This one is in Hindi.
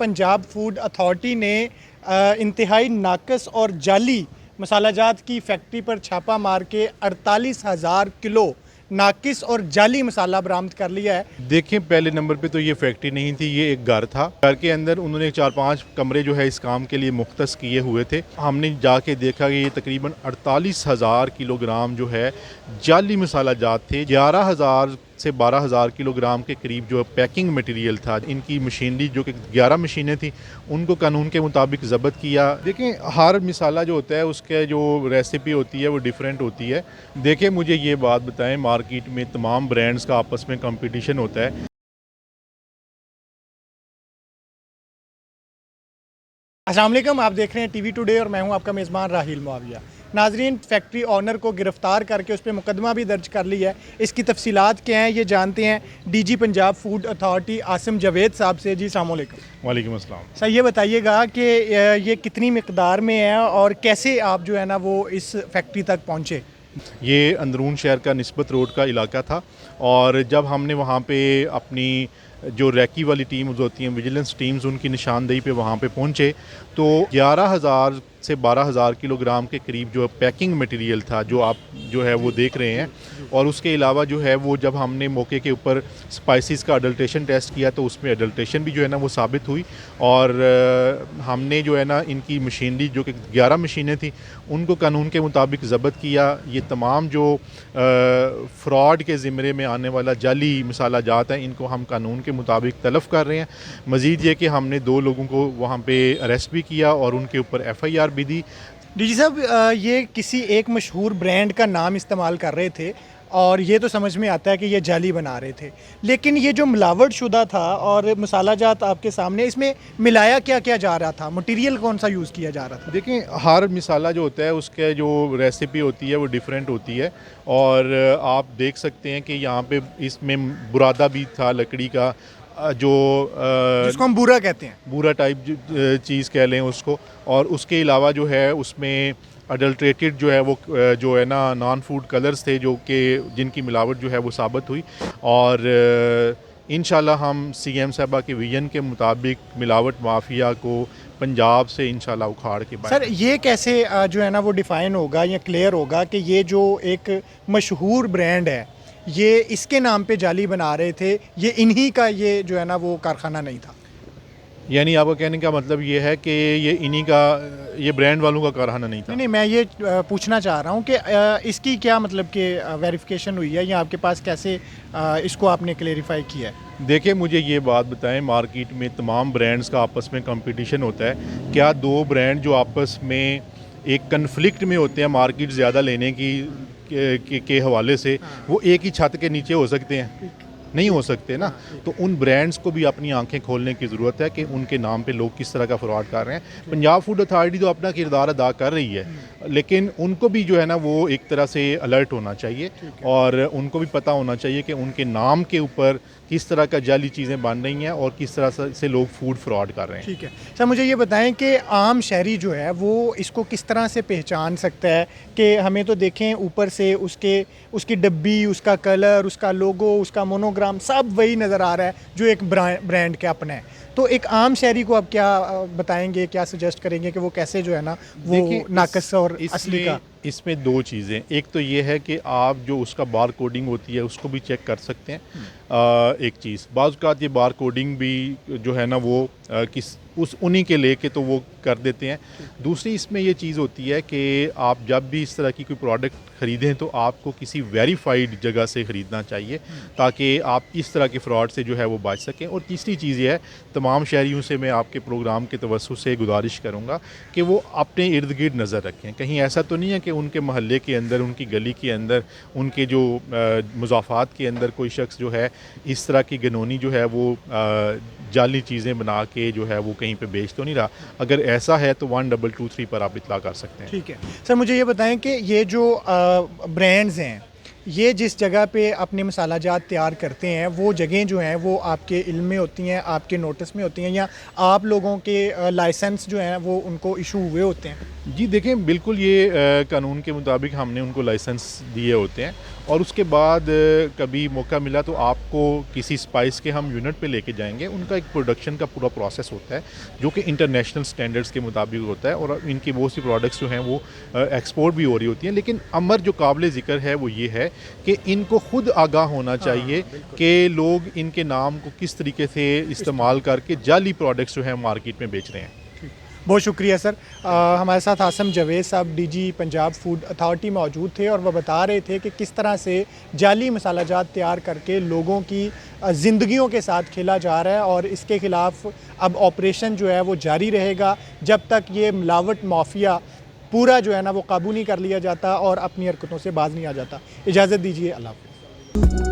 पंजाब फूड अथॉरिटी ने इंतहाई नाकस और जाली मसाला जात की फैक्ट्री पर छापा मार के 48,000 किलो नाकिस और जाली मसाला बरामद कर लिया है। देखें, पहले नंबर पे तो ये फैक्ट्री नहीं थी, ये एक घर था। घर के अंदर उन्होंने 4-5 कमरे जो है इस काम के लिए मुख्तस किए हुए थे। हमने जाके देखा कि ये तकरीबन 48,000 किलोग्राम जो है जाली मसाला जात थे। 11,000 से 12,000 किलोग्राम के करीब जो पैकिंग मटेरियल था। इनकी मशीनरी जो कि 11 मशीनें थी, उनको कानून के मुताबिक ज़ब्त किया। देखें, हर मसाला जो होता है उसके जो रेसिपी होती है वो डिफरेंट होती है। देखें, मुझे ये बात बताएं, मार्केट में तमाम ब्रांड्स का आपस में कंपटीशन होता है। अस्सलाम वालेकुम, आप देख रहे हैं टीवी टुडे और मैं हूं आपका मेज़बान राहिल मुआविया। नाजरीन, फैक्ट्री ऑनर को गिरफ्तार करके उस पर मुकदमा भी दर्ज कर लिया है। इसकी तफसीलात क्या हैं ये जानते हैं DG Punjab food authority Asim Javed साहब से। जी अस्सलाम वालेकुम। वालेकुम अस्सलाम। सर, ये बताइएगा कि ये कितनी मिकदार में है और कैसे आप जो है ना वो इस फैक्ट्री तक पहुँचे? ये अंदरून शहर का निस्बत रोड का इलाका था और जब हमने वहाँ पे अपनी जो रैकी वाली टीम्स होती हैं, विजिलेंस टीम्स, उनकी निशानदेही पे वहाँ पे पहुँचे तो 11,000 से 12,000 किलोग्राम के करीब जो पैकिंग मटेरियल था, जो आप जो है वो देख रहे हैं। और उसके अलावा जो है वो जब हमने मौके के ऊपर स्पाइसेस का अडल्ट्रेशन टेस्ट किया तो उसमें अडल्ट्रेशन भी जो है ना वो साबित हुई। और हमने जो है ना इनकी मशीनरी जो कि 11 मशीनें थी, उनको कानून के मुताबिक ज़ब्त किया। ये तमाम जो फ्रॉड के ज़िम्मे में आने वाला जाली मसाला जात है, इनको हम कानून के मुताबिक तलफ़ कर रहे हैं। मज़ीद ये कि हमने 2 लोगों को वहाँ पे अरेस्ट भी किया और उनके ऊपर FIR भी दी। डीजी साहब, ये किसी एक मशहूर ब्रांड का नाम इस्तेमाल कर रहे थे और ये तो समझ में आता है कि ये जाली बना रहे थे, लेकिन ये जो मिलावट शुदा था और मसाला जात आपके सामने, इसमें मिलाया क्या क्या जा रहा था? मटेरियल कौन सा यूज़ किया जा रहा था? देखें, हर मसाला जो होता है उसके जो रेसिपी होती है वो डिफरेंट होती है। और आप देख सकते हैं कि यहाँ पे इसमें बुरादा भी था लकड़ी का, जो जिसको हम बूरा कहते हैं। बूरा टाइप चीज़ कह लें उसको। और उसके अलावा जो है उसमें अडल्ट्रेटेड जो है वो जो है ना नॉन फूड कलर्स थे, जो कि जिनकी मिलावट जो है वो साबित हुई। और इंशाल्लाह हम CM साहबा के विजन के मुताबिक मिलावट माफिया को पंजाब से इंशाल्लाह उखाड़ के सर, ये कैसे जो है ना वो डिफ़ाइन होगा या क्लियर होगा कि ये जो एक मशहूर ब्रांड है, ये इसके नाम पे जाली बना रहे थे, ये इन्हीं का ये जो है ना वो कारखाना नहीं था? यानी आपका कहने का मतलब ये है कि ये इन्हीं का, ये ब्रांड वालों का कारखाना नहीं था? नहीं, मैं ये पूछना चाह रहा हूँ कि इसकी क्या मतलब कि वेरिफिकेशन हुई है या आपके पास कैसे इसको आपने क्लेरिफाई किया है? देखिए, मुझे ये बात बताएं, मार्केट में तमाम ब्रांड्स का आपस में कंपटीशन होता है। क्या 2 ब्रांड जो आपस में एक कन्फ्लिक्ट में होते हैं मार्केट ज़्यादा लेने की के हवाले से, वो एक ही छत के नीचे हो सकते हैं? नहीं हो सकते ना। तो उन ब्रांड्स को भी अपनी आंखें खोलने की ज़रूरत है कि उनके नाम पे लोग किस तरह का फ्रॉड कर रहे हैं। पंजाब फूड अथॉरिटी तो अपना किरदार अदा कर रही है, लेकिन उनको भी जो है ना वो एक तरह से अलर्ट होना चाहिए और उनको भी पता होना चाहिए कि उनके नाम के ऊपर किस तरह का जाली चीज़ें बन रही हैं और किस तरह से लोग फूड फ्रॉड कर रहे हैं। ठीक है सर, मुझे ये बताएं कि आम शहरी जो है वो इसको किस तरह से पहचान सकता है? कि हमें तो देखें ऊपर से उसकी डब्बी, उसका कलर, उसका लोगो, उसका मोनोग्राम सब वही नज़र आ रहा है जो एक ब्रांड के अपने है। तो एक आम शहरी को आप क्या बताएंगे, क्या सजेस्ट करेंगे कि वो कैसे जो है ना वो नाकस और असली का? इसमें 2 चीज़ें, एक तो ये है कि आप जो उसका बार कोडिंग होती है उसको भी चेक कर सकते हैं। एक चीज़, बाज़ औक़ात ये बार कोडिंग भी जो है ना वो उन्हीं के लेके तो वो कर देते हैं। दूसरी इसमें ये चीज़ होती है कि आप जब भी इस तरह की कोई प्रोडक्ट ख़रीदें तो आपको किसी वेरीफाइड जगह से ख़रीदना चाहिए ताकि आप इस तरह के फ्रॉड से जो है वो बच सकें। और तीसरी चीज़ ये है, तमाम शहरियों से मैं आपके प्रोग्राम के तवस्सुस से गुजारिश करूँगा कि वो अपने इर्द गिर्द नज़र रखें। कहीं ऐसा तो नहीं है कि उनके महल्ले के अंदर, उनकी गली के अंदर, उनके जो मुज़ाफ़ात के अंदर कोई शख्स जो है इस तरह की गनोनी जो है वो जाली चीज़ें बना के जो है वो कहीं पे बेच तो नहीं रहा। अगर ऐसा है तो 1223 पर आप इत्तला कर सकते हैं। ठीक है सर, मुझे ये बताएं कि ये जो ब्रांड्स हैं, ये जिस जगह पे अपने मसाला जात तैयार करते हैं, वो जगहें जो हैं वो आपके इल्म में होती हैं, आपके नोटिस में होती हैं, या आप लोगों के लाइसेंस जो हैं वो उनको इशू हुए होते हैं? जी देखें, बिल्कुल ये कानून के मुताबिक हमने उनको लाइसेंस दिए होते हैं और उसके बाद कभी मौका मिला तो आपको किसी स्पाइस के हम यूनिट पे लेके जाएंगे। उनका एक प्रोडक्शन का पूरा प्रोसेस होता है जो कि इंटरनेशनल स्टैंडर्ड्स के मुताबिक होता है और इनकी बहुत सी प्रोडक्ट्स जो हैं वो एक्सपोर्ट भी हो रही होती हैं। लेकिन अमर जो काबिल ज़िक्र है वो ये है कि इनको खुद आगाह होना चाहिए कि लोग इनके नाम को किस तरीके से इस्तेमाल करके जाली प्रोडक्ट्स जो हैं मार्केट में बेच रहे हैं। बहुत शुक्रिया सर। हमारे साथ आसम जावेद साहब डीजी पंजाब फूड अथॉरिटी मौजूद थे और वह बता रहे थे कि किस तरह से जाली मसाला जात तैयार करके लोगों की ज़िंदगियों के साथ खेला जा रहा है और इसके ख़िलाफ़ अब ऑपरेशन जो है वो जारी रहेगा जब तक ये मिलावट माफिया पूरा जो है ना वो काबू नहीं कर लिया जाता और अपनी हरकतों से बाज नहीं आ जाता। इजाज़त दीजिए, अल्लाह हाफ़िज़।